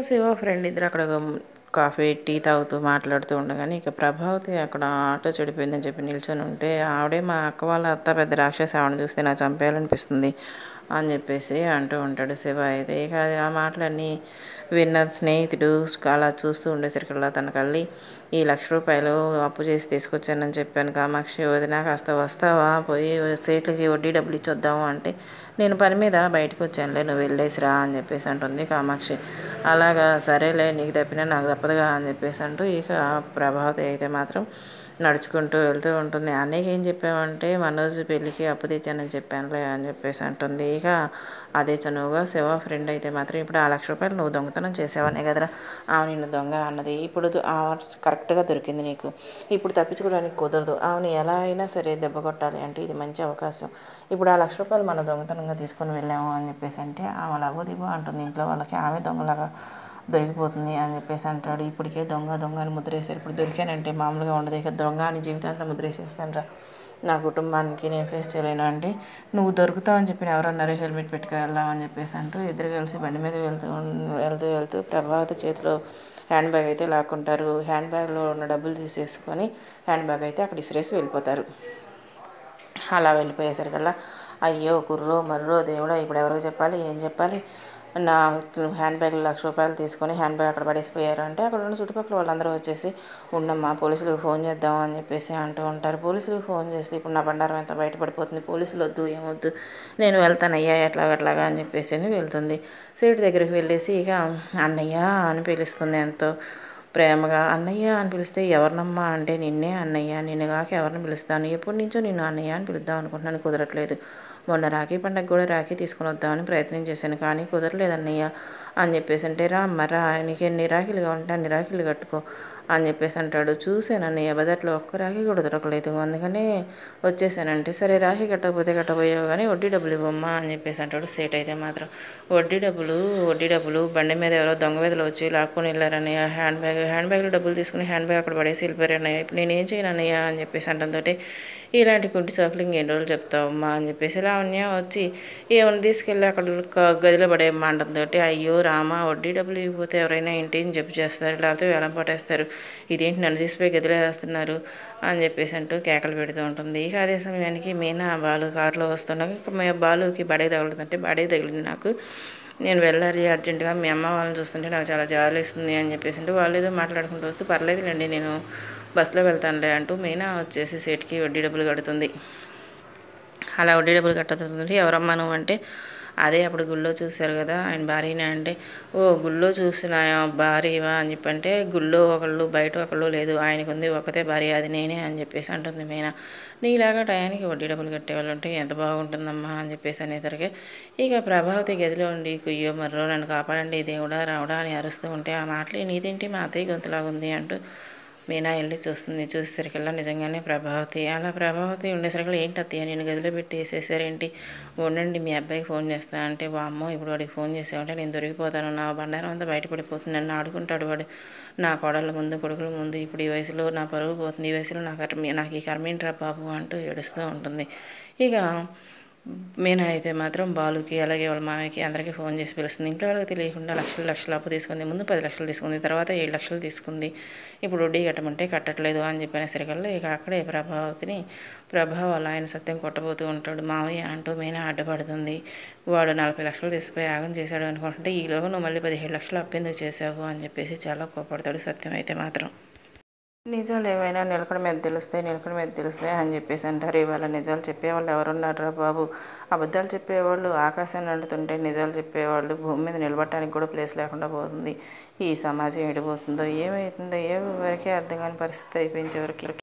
Shiva friend ఇద్దరు అక్కడ coffee tea తాగుతూ మాట్లాడుతూ ఉండగానే ఇక ప్రభావతి అక్కడ ఆటో చెడిపోయిందని చెప్పి నిల్చొని ఉంటే ఆవిడే మా అక్క వాళ్ళ అత్త పెద్ద రాక్షసి ఆవిడని చూస్తే నాకు చంపేయాలనిపిస్తుంది అని చెప్పేసి అంటూ ఉంటాడు శివ. అయితే ఇక ఆ మాటలన్నీ విన్న స్నేహితుడు అలా చూస్తూ ఉండేసరికల్లా తనకల్లి ఈ ₹1,00,000 అప్పు చేసి తీసుకొచ్చానని చెప్పాను కామాక్షి వదిన, కాస్త వస్తావా, పోయి సీట్లకి వడ్డీ డబ్బులు ఇచ్చొద్దాము అంటే నేను పని మీద బయటకు వచ్చానులే, నువ్వు వెళ్ళేసిరా అని చెప్పేసి అంటుంది కామాక్షి. అలాగా సరేలే, నీకు తప్పినా నాకు తప్పదుగా అని చెప్పేసి అంటూ ఇక ప్రభావతి అయితే మాత్రం నడుచుకుంటూ వెళ్తూ ఉంటుంది. అన్నయ్యకి ఏం చెప్పామంటే మనోజ్ పెళ్ళికి అప్పు తెచ్చానని చెప్పానులే అని చెప్పేసి అంటుంది. ఇక అదే చనువుగా శివ ఫ్రెండ్ అయితే మాత్రం ఇప్పుడు ఆ ₹1,00,000 నువ్వు దొంగతనం చేసావనే కదరా ఆమె నిన్ను దొంగ అన్నది, ఇప్పుడు కరెక్ట్గా దొరికింది నీకు, ఇప్పుడు తప్పించుకోవడానికి కుదరదు, ఆమెను ఎలా అయినా సరే దెబ్బ కొట్టాలి అంటే ఇది మంచి అవకాశం, ఇప్పుడు ఆ ₹1,00,000 మనం దొంగతనంగా తీసుకొని వెళ్ళాము అని చెప్పేసి అంటే ఆమె లవ్వదివ్వ అంటుంది ఇంట్లో వాళ్ళకి, ఆమె దొంగలాగా దొరికిపోతుంది అని చెప్పేసి అంటాడు. ఇప్పటికే దొంగ దొంగ అని ముద్రేశారు, ఇప్పుడు దొరికానంటే మామూలుగా ఉండదు, ఇక దొంగ అని జీవితాంతం ముద్రేసేస్తానరా, నా కుటుంబానికి నేను ఫేస్ చేయలేను అంటే నువ్వు దొరుకుతావని చెప్పి ఎవరన్నారు, హెల్మెట్ పెట్టుకెళ్దాం అని చెప్పేసి అంటూ ఇద్దరు కలిసి బండి మీద వెళ్తూ ప్రభావతి చేతిలో హ్యాండ్ బ్యాగ్ అయితే లాక్కుంటారు. హ్యాండ్ బ్యాగ్లో ఉన్న డబ్బులు తీసేసుకొని హ్యాండ్ బ్యాగ్ అయితే అక్కడ ఇసిరేసి వెళ్ళిపోతారు. అలా వెళ్ళిపోయేసరికల్లా అయ్యో కుర్రో మర్రో దేవుడా, ఇప్పుడు ఎవరికి చెప్పాలి, ఏం చెప్పాలి, నా హ్యాండ్ బ్యాగ్లో ₹1,00,000 తీసుకొని హ్యాండ్ బ్యాగ్ అక్కడ పడేసిపోయారు అంటే అక్కడ ఉన్న చుట్టుపక్కల వాళ్ళందరూ వచ్చేసి ఉండమ్మా పోలీసులకు ఫోన్ చేద్దాం అని చెప్పేసి అంటూ ఉంటారు. పోలీసులకు ఫోన్ చేస్తే ఇప్పుడు నా బండారం ఎంత బయటపడిపోతుంది, పోలీసులు వద్దు ఏమొద్దు నేను వెళ్తానయ్యా ఎట్లాగట్లాగా అని చెప్పేసి వెళ్తుంది. సీటు దగ్గరికి వెళ్ళేసి ఇక అన్నయ్య అని పిలుస్తుంది ఎంతో ప్రేమగా. అన్నయ్య అని పిలిస్తే ఎవరినమ్మా అంటే నిన్నే అన్నయ్య, నిన్ను కాక ఎవరిని పిలుస్తాను, ఎప్పటి నుంచో నిన్ను అన్నయ్య అని పిలుద్దాం అనుకుంటున్నాను, కుదరట్లేదు, మొన్న రాఖీ పండగ కూడా రాఖీ తీసుకుని వద్దామని ప్రయత్నం చేశాను కానీ కుదరలేదు అన్నయ్య అని చెప్పేసి అంటే రా మరా నీకు ఎన్ని రాఖీలు కావాలంటే అన్ని రాఖీలు కట్టుకో అని చెప్పేసి అంటాడు. చూశాను అన్నయ్య బజార్లో ఒక్క రాఖీ కూడా దొరకలేదు, అందుకనే వచ్చేసానంటే సరే రాఖీ కట్టకపోతే కట్టపోయావు కానీ వడ్డీ డబ్బులు ఇవ్వమ్మా అని చెప్పేసి అంటాడు. సేట్ అయితే మాత్రం వడ్డీ డబ్బులు బండి మీద ఎవరో దొంగ మీదలో వచ్చి లాక్కొని వెళ్ళారన్నయ్య, హ్యాండ్ బ్యాగ్లో డబ్బులు తీసుకుని హ్యాండ్ బ్యాగ్ అక్కడ పడేసి వెళ్ళిపోయారు అన్నయ్య, ఇప్పుడు నేను ఏం చేయను అన్నయ్య అని చెప్పేసి అంటంతో ఇలాంటి కుంటి సాకులు ఇంకెన్ని రోజులు చెప్తావమ్మా అని చెప్పేసి లావణ్య వచ్చి ఏమైనా తీసుకెళ్ళి అక్కడ గదిలో పడేయమ్మా అంటంతో అయ్యో రామ, వడ్డీ డబ్బులు ఇవ్వకపోతే ఎవరైనా ఇంటిని జప్పు చేస్తారు, లేకపోతే వేలం పట్టేస్తారు, ఇదేంటి నన్ను తీసిపోయి గదిలో వేస్తున్నారు అని చెప్పేసి అంటూ కేకలు పెడుతూ ఉంటుంది. ఇక అదే సమయానికి మీనా బాలు కారులో వస్తున్నాక ఇక బాలుకి బడే తగులుతుంటే బడే తగిలింది నాకు, నేను వెళ్ళాలి అర్జెంటుగా, మీ అమ్మ వాళ్ళని చూస్తుంటే నాకు చాలా జాలేస్తుంది అని చెప్పేసి అంటే వాళ్ళు ఏదో మాట్లాడుకుంటూ వస్తూ పర్లేదులేండి నేను బస్సులో వెళ్తానులే అంటూ మీనా వచ్చేసి సేట్కి వడ్డీ డబ్బులు కడుతుంది. అలా వడ్డీ డబ్బులు కట్టుతుంది. ఎవరమ్మా నువ్వు అంటే అదే అప్పుడు గుళ్ళో చూశారు కదా ఆయన భార్యనే అంటే ఓ గుళ్ళో చూసిన భార్యవా అని చెప్పంటే గుళ్ళో ఒకళ్ళు బయట ఒకళ్ళు లేదు, ఆయనకు ఉంది ఒకతే భార్య అది నేనే అని చెప్పేసి అంటుంది మీనా. నీలాగా టయానికి వడ్డీ డబ్బులు కట్టేవాళ్ళు ఉంటే ఎంత బాగుంటుందమ్మా అని చెప్పేసి అనేసరికి ఇక ప్రభావతి గదిలో ఉండి కుయ్యో మర్రో నన్ను కాపాడండి దేవుడా రావడా అని అరుస్తూ ఉంటే ఆ మాటలు నీదేంటి మా అత్తయ్య గొంతులాగా ఉంది అంటూ మీనా వెళ్ళి చూస్తుంది. చూసేసరికల్లా నిజంగానే ప్రభావతి. అలా ప్రభావతి ఉండేసరికల్లా ఏంటి అత్తయ్య నేను గదిలో పెట్టి వేసేసారేంటి, ఉండండి మీ అబ్బాయికి ఫోన్ చేస్తా అంటే వామ్మో ఇప్పుడు వాడికి ఫోన్ చేసామంటే నేను దొరికిపోతాను, నా బండారం అంతా బయటపడిపోతుంది, నన్ను ఆడుకుంటాడు వాడు, నా కోడళ్ళ ముందు కొడుకుల ముందు, ఇప్పుడు ఈ వయసులో నా పరువు పోతుంది, ఈ వయసులో నాకు ఈ కర్మేంట్రా బాబు అంటూ ఏడుస్తూ ఉంటుంది. ఇక మీనా అయితే మాత్రం బాలుకి అలాగే వాళ్ళ మామయ్యకి అందరికీ ఫోన్ చేసి పిలుస్తుంది. ఇంట్లో వాళ్ళకి తెలియకుండా లక్షలు అప్పు తీసుకుంది, ముందు 10 లక్షలు తీసుకుంది, తర్వాత 7 లక్షలు తీసుకుంది, ఇప్పుడు వడ్డీ కట్టమంటే కట్టట్లేదు అని చెప్పినసరికల్లా ఇక అక్కడే వాళ్ళ ఆయన సత్యం కొట్టబోతూ ఉంటాడు. మామయ్య అంటూ మీనా అడ్డుపడుతుంది. వాడు 40 లక్షలు తీసిపోయి యాగం చేశాడు అనుకుంటే ఈలోగా నువ్వు మళ్ళీ 17 లక్షలు అప్పెందుకు చేసావు అని చెప్పేసి చాలా కోపడతాడు సత్యం అయితే మాత్రం. నిజాలు ఏవైనా నిలకడ మీద తెలుస్తాయి అని చెప్పేసి అంటారు. ఇవాళ నిజాలు చెప్పేవాళ్ళు ఎవరున్నారా బాబు, అబద్ధాలు చెప్పేవాళ్ళు ఆకాశాన్ని అంటుతుంటే నిజాలు చెప్పేవాళ్ళు భూమి మీద నిలబడటానికి కూడా ప్లేస్ లేకుండా పోతుంది. ఈ సమాజం ఎడిపోతుందో ఏమవుతుందో ఎవరికీ అర్థం కాని పరిస్థితి అయిపోయింది చివరికి.